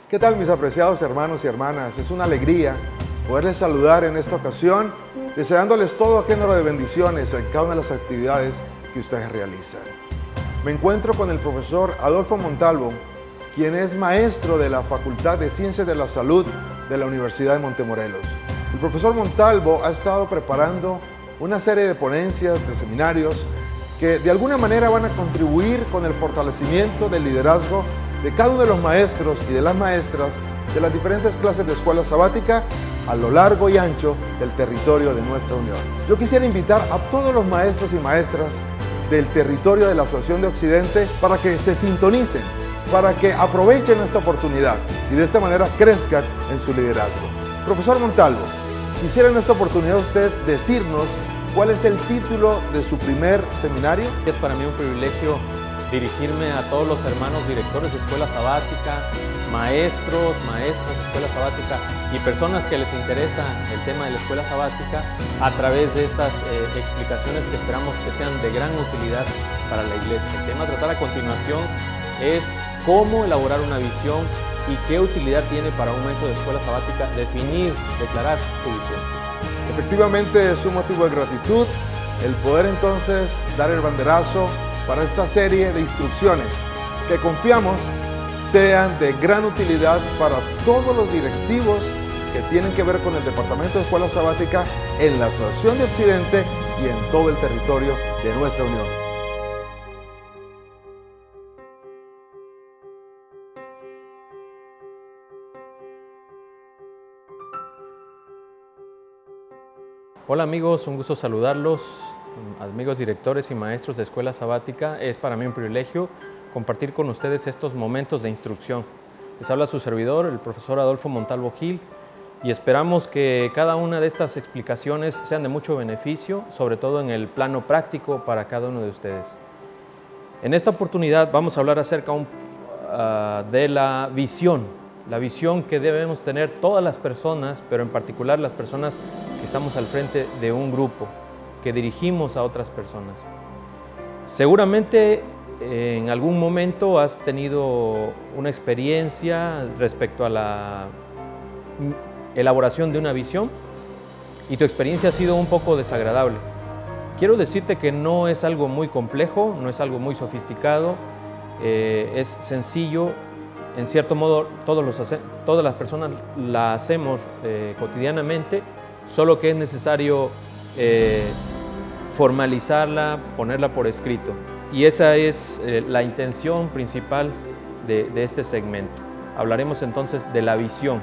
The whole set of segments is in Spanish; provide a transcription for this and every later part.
¿Qué tal, mis apreciados hermanos y hermanas? Es una alegría poderles saludar en esta ocasión, deseándoles todo género de bendiciones en cada una de las actividades que ustedes realizan. Me encuentro con el profesor Adolfo Montalvo, quien es maestro de la Facultad de Ciencias de la Salud de la Universidad de Montemorelos. El profesor Montalvo ha estado preparando una serie de ponencias, de seminarios, que de alguna manera van a contribuir con el fortalecimiento del liderazgo de cada uno de los maestros y de las maestras de las diferentes clases de escuela sabática a lo largo y ancho del territorio de nuestra unión. Yo quisiera invitar a todos los maestros y maestras del territorio de la Asociación de Occidente para que se sintonicen, para que aprovechen esta oportunidad y de esta manera crezcan en su liderazgo. Profesor Montalvo, quisiera en esta oportunidad usted decirnos cuál es el título de su primer seminario. Es para mí un privilegio dirigirme a todos los hermanos directores de escuela sabática, maestros, maestras de escuela sabática y personas que les interesa el tema de la escuela sabática a través de estas explicaciones que esperamos que sean de gran utilidad para la iglesia. El tema a tratar a continuación es cómo elaborar una visión y qué utilidad tiene para un maestro de escuela sabática definir, declarar su visión. Efectivamente es un motivo de gratitud el poder entonces dar el banderazo para esta serie de instrucciones que confiamos sean de gran utilidad para todos los directivos que tienen que ver con el Departamento de Escuela Sabática en la Asociación de Occidente y en todo el territorio de nuestra unión. Hola amigos, un gusto saludarlos, amigos directores y maestros de escuela sabática. Es para mí un privilegio compartir con ustedes estos momentos de instrucción. Les habla su servidor, el profesor Adolfo Montalvo Gil, y esperamos que cada una de estas explicaciones sean de mucho beneficio, sobre todo en el plano práctico para cada uno de ustedes. En esta oportunidad vamos a hablar acerca de la visión que debemos tener todas las personas, pero en particular las personas que estamos al frente de un grupo, que dirigimos a otras personas. Seguramente en algún momento has tenido una experiencia respecto a la elaboración de una visión y tu experiencia ha sido un poco desagradable. Quiero decirte que no es algo muy complejo, no es algo muy sofisticado, es sencillo. En cierto modo, todas las personas la hacemos cotidianamente, solo que es necesario formalizarla, ponerla por escrito. Y esa es la intención principal de este segmento. Hablaremos entonces de la visión.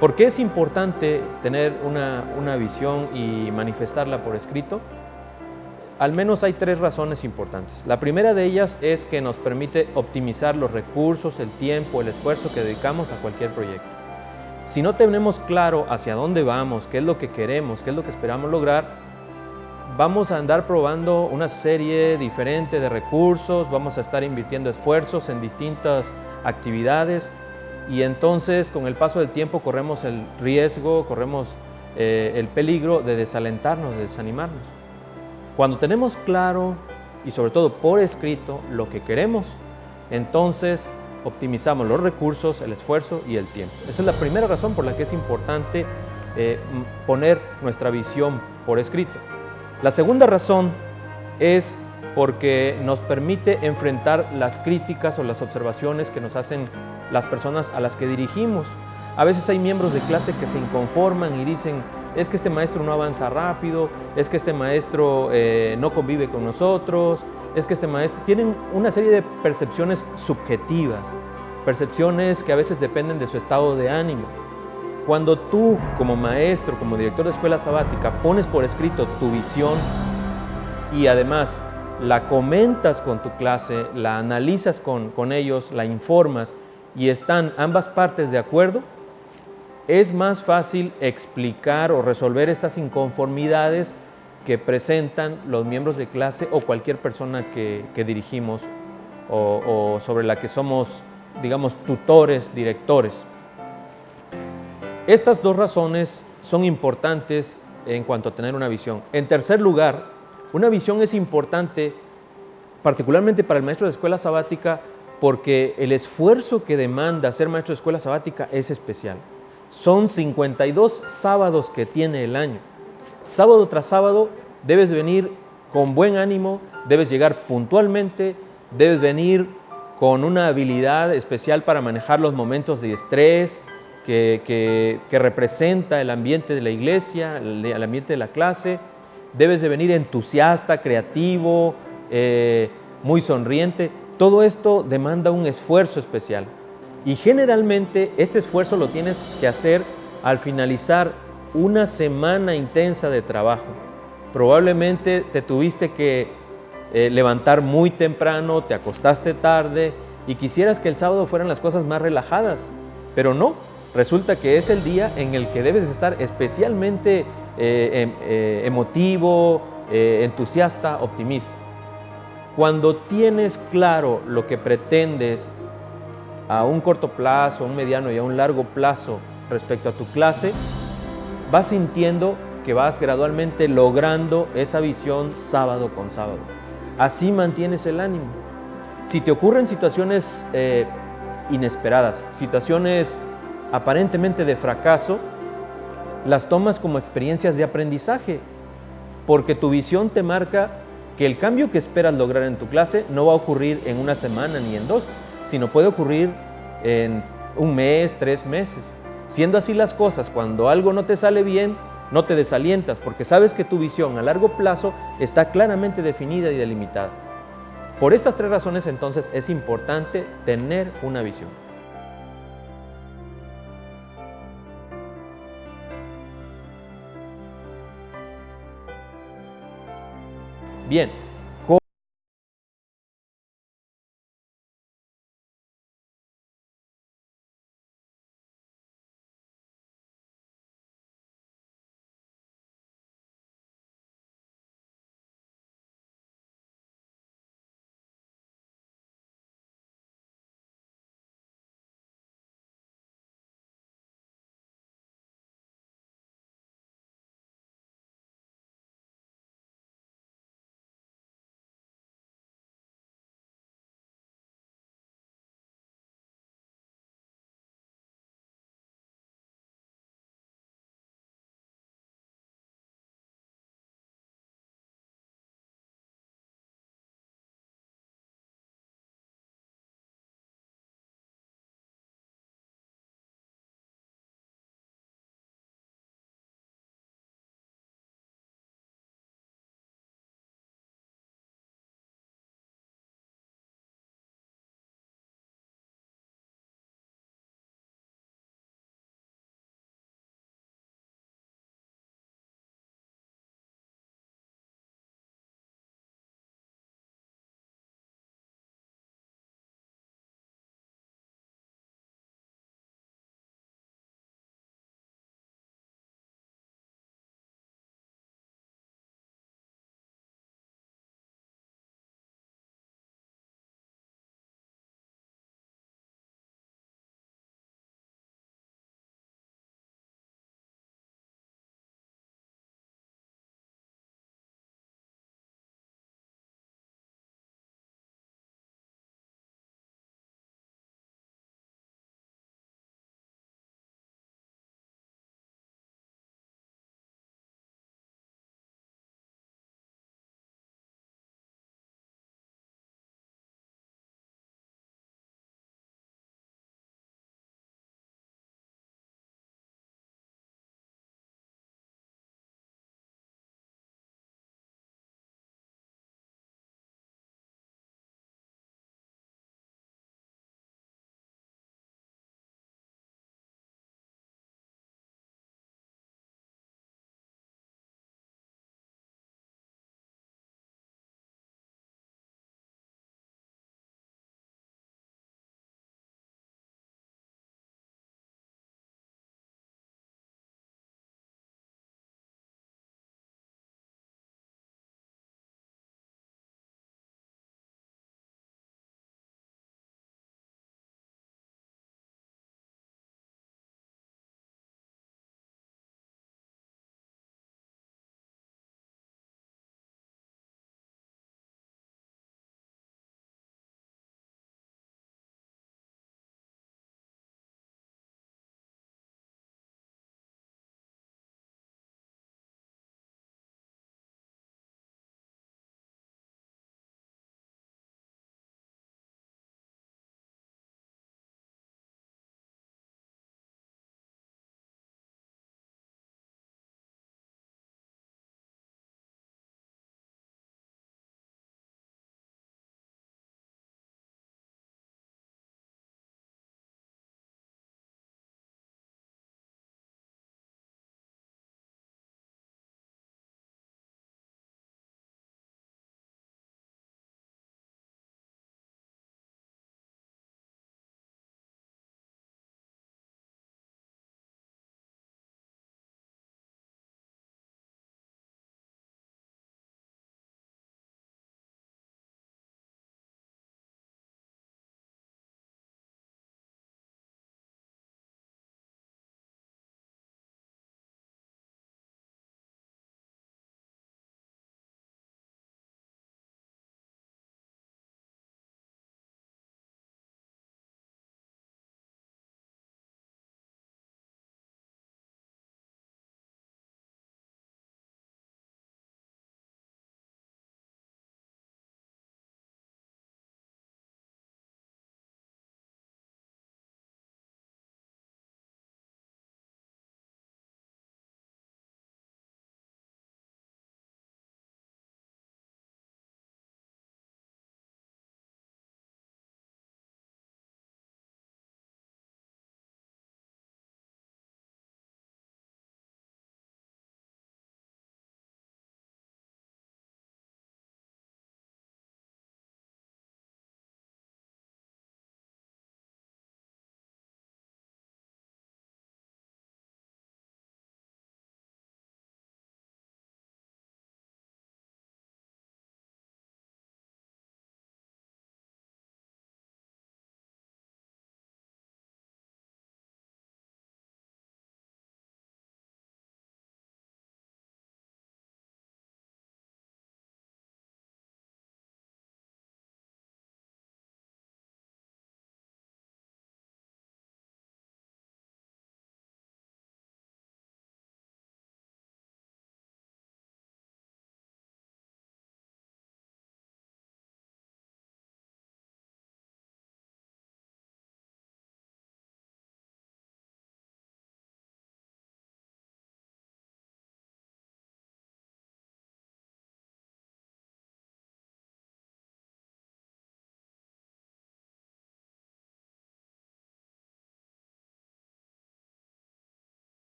¿Por qué es importante tener una visión y manifestarla por escrito? Al menos hay tres razones importantes. La primera de ellas es que nos permite optimizar los recursos, el tiempo, el esfuerzo que dedicamos a cualquier proyecto. Si no tenemos claro hacia dónde vamos, qué es lo que queremos, qué es lo que esperamos lograr, vamos a andar probando una serie diferente de recursos, vamos a estar invirtiendo esfuerzos en distintas actividades y entonces con el paso del tiempo corremos el riesgo, corremos el peligro de desalentarnos, de desanimarnos. Cuando tenemos claro y sobre todo por escrito lo que queremos, entonces optimizamos los recursos, el esfuerzo y el tiempo. Esa es la primera razón por la que es importante poner nuestra visión por escrito. La segunda razón es porque nos permite enfrentar las críticas o las observaciones que nos hacen las personas a las que dirigimos. A veces hay miembros de clase que se inconforman y dicen: es que este maestro no avanza rápido, es que este maestro no convive con nosotros, es que este maestro... Tienen una serie de percepciones subjetivas, percepciones que a veces dependen de su estado de ánimo. Cuando tú, como maestro, como director de escuela sabática, pones por escrito tu visión y además la comentas con tu clase, la analizas con ellos, la informas y están ambas partes de acuerdo, es más fácil explicar o resolver estas inconformidades que presentan los miembros de clase o cualquier persona que dirigimos o sobre la que somos, digamos, tutores, directores. Estas dos razones son importantes en cuanto a tener una visión. En tercer lugar, una visión es importante particularmente para el maestro de escuela sabática porque el esfuerzo que demanda ser maestro de escuela sabática es especial. Son 52 sábados que tiene el año. Sábado tras sábado debes venir con buen ánimo, debes llegar puntualmente, debes venir con una habilidad especial para manejar los momentos de estrés que representa el ambiente de la iglesia, el ambiente de la clase. Debes de venir entusiasta, creativo, muy sonriente. Todo esto demanda un esfuerzo especial. Y generalmente este esfuerzo lo tienes que hacer al finalizar una semana intensa de trabajo. Probablemente te tuviste que levantar muy temprano, te acostaste tarde y quisieras que el sábado fueran las cosas más relajadas, pero no. Resulta que es el día en el que debes estar especialmente emotivo, entusiasta, optimista. Cuando tienes claro lo que pretendes a un corto plazo, a un mediano y a un largo plazo respecto a tu clase, vas sintiendo que vas gradualmente logrando esa visión sábado con sábado. Así mantienes el ánimo. Si te ocurren situaciones inesperadas, situaciones aparentemente de fracaso, las tomas como experiencias de aprendizaje, porque tu visión te marca que el cambio que esperas lograr en tu clase no va a ocurrir en una semana ni en dos, sino puede ocurrir en un mes, 3 meses. Siendo así las cosas, cuando algo no te sale bien, no te desalientas, porque sabes que tu visión a largo plazo está claramente definida y delimitada. Por estas 3 razones, entonces, es importante tener una visión. Bien,